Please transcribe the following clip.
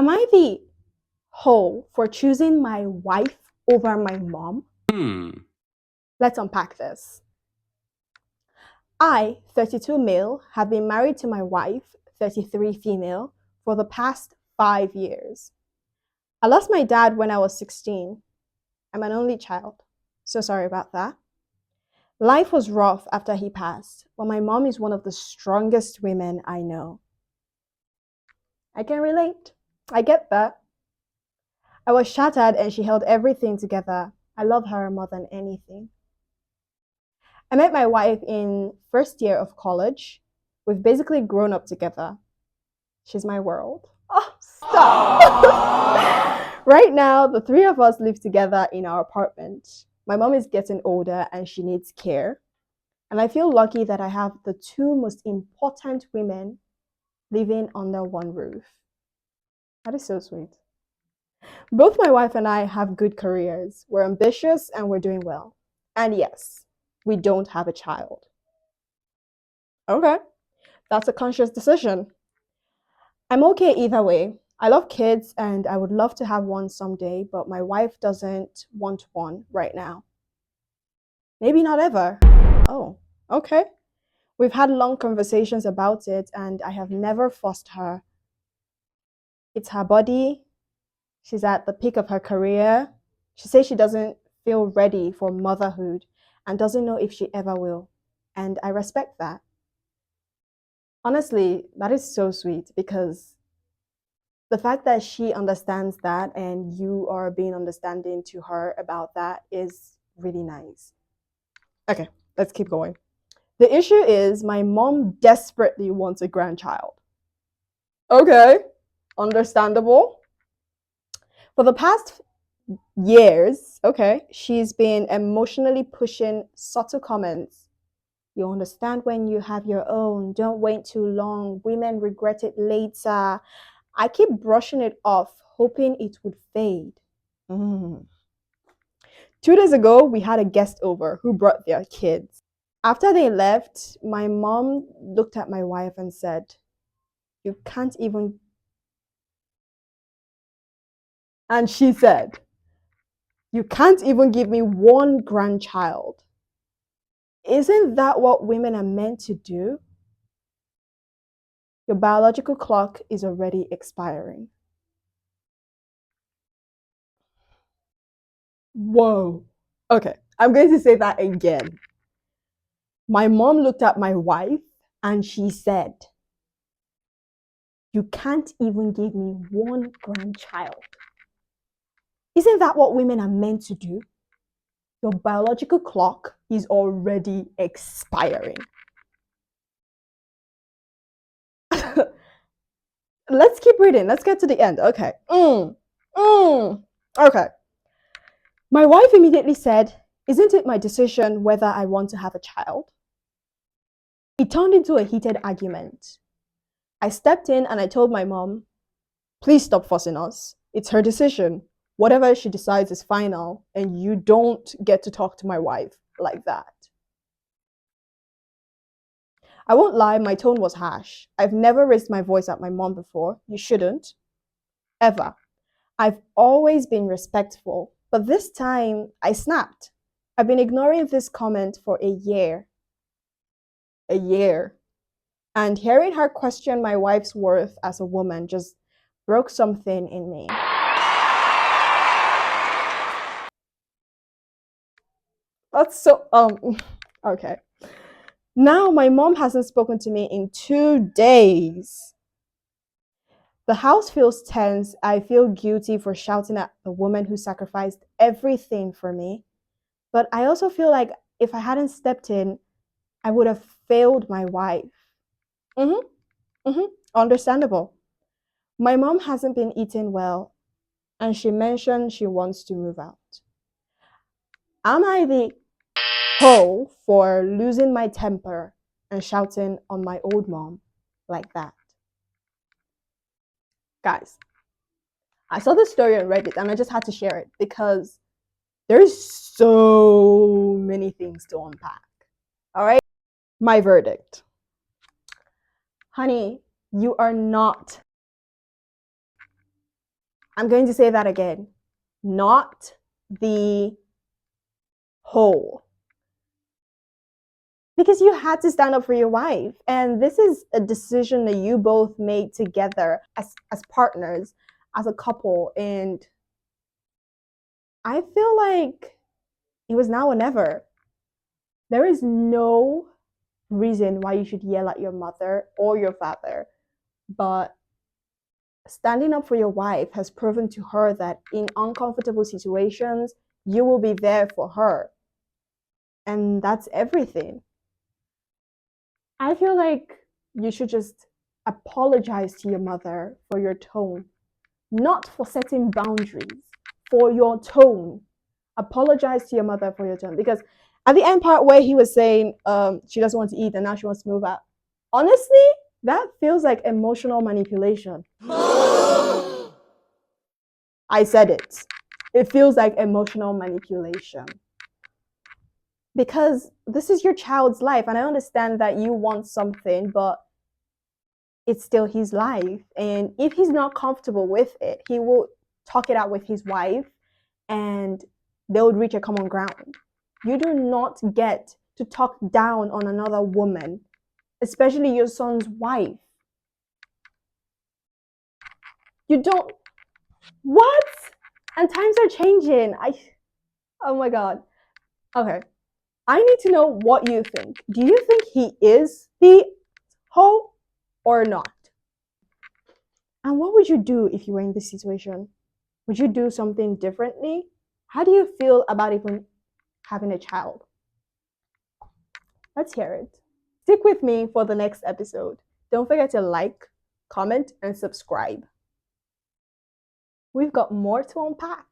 Am I the hoe for choosing my wife over my mom? Let's unpack this. I, 32 male, have been married to my wife, 33 female, for the past 5 years. I lost my dad when I was 16. I'm an only child. So sorry about that. Life was rough after he passed, but my mom is one of the strongest women I know. I can relate. I get that. I was shattered and she held everything together. I love her more than anything. I met my wife in first year of college. We've basically grown up together. She's my world. Oh, stop. Right now, the three of us live together in our apartment. My mom is getting older and she needs care. And I feel lucky that I have the two most important women living under one roof. That is so sweet. Both my wife and I have good careers. We're ambitious and we're doing well. And yes, we don't have a child. Okay, that's a conscious decision. I'm okay either way. I love kids and I would love to have one someday, but my wife doesn't want one right now. Maybe not ever. Oh, okay. We've had long conversations about it and I have never forced her. It's her body. She's at the peak of her career. She says she doesn't feel ready for motherhood and doesn't know if she ever will. And I respect that. Honestly, that is so sweet because the fact that she understands that and you are being understanding to her about that is really nice. Okay, let's keep going. The issue is my mom desperately wants a grandchild. Okay, understandable. For the past years, okay, she's been emotionally pushing subtle comments. You understand when you have your own. Don't wait too long. Women regret it later. I keep brushing it off, hoping it would fade. Mm. 2 days ago, we had a guest over who brought their kids. After they left, my mom looked at my wife and said, You can't even. And she said, You can't even give me one grandchild. Isn't that what women are meant to do? Your biological clock is already expiring. Whoa. Okay, I'm going to say that again. My mom looked at my wife and she said, You can't even give me one grandchild. Isn't that what women are meant to do? Your biological clock is already expiring. Let's keep reading. Let's get to the end. Okay. Okay. My wife immediately said, Isn't it my decision whether I want to have a child? It turned into a heated argument. I stepped in and I told my mom, Please stop forcing us. It's her decision. Whatever she decides is final, and you don't get to talk to my wife like that. I won't lie, my tone was harsh. I've never raised my voice at my mom before. You shouldn't. Ever. I've always been respectful, but this time I snapped. I've been ignoring this comment for a year. A year. And hearing her question my wife's worth as a woman just broke something in me. That's so, okay. Now my mom hasn't spoken to me in 2 days. The house feels tense. I feel guilty for shouting at the woman who sacrificed everything for me. But I also feel like if I hadn't stepped in, I would have failed my wife. Understandable. My mom hasn't been eating well, and she mentioned she wants to move out. Am I the hoe for losing my temper and shouting on my old mom like that? Guys, I saw this story on Reddit and I just had to share it because there's so many things to unpack. All right, my verdict. Honey, you are not I'm going to say that again. Not the whole. Because you had to stand up for your wife. And this is a decision that you both made together as partners, as a couple. And I feel like it was now or never. There is no reason why you should yell at your mother or your father. But standing up for your wife has proven to her that in uncomfortable situations, you will be there for her. And that's everything. I feel like you should just apologize to your mother for your tone, not for setting boundaries, for your tone. Apologize to your mother for your tone. Because at the end part where he was saying she doesn't want to eat and now she wants to move out, honestly, that feels like emotional manipulation. I said it. It feels like emotional manipulation. Because this is your child's life, and I understand that you want something, but it's still his life. And if he's not comfortable with it, he will talk it out with his wife and they would reach a common ground. You do not get to talk down on another woman, especially your son's wife. You don't. What? And times are changing. Oh my God. Okay. I need to know what you think. Do you think he is the hoe or not? And what would you do if you were in this situation? Would you do something differently? How do you feel about even having a child? Let's hear it. Stick with me for the next episode. Don't forget to like, comment, and subscribe. We've got more to unpack.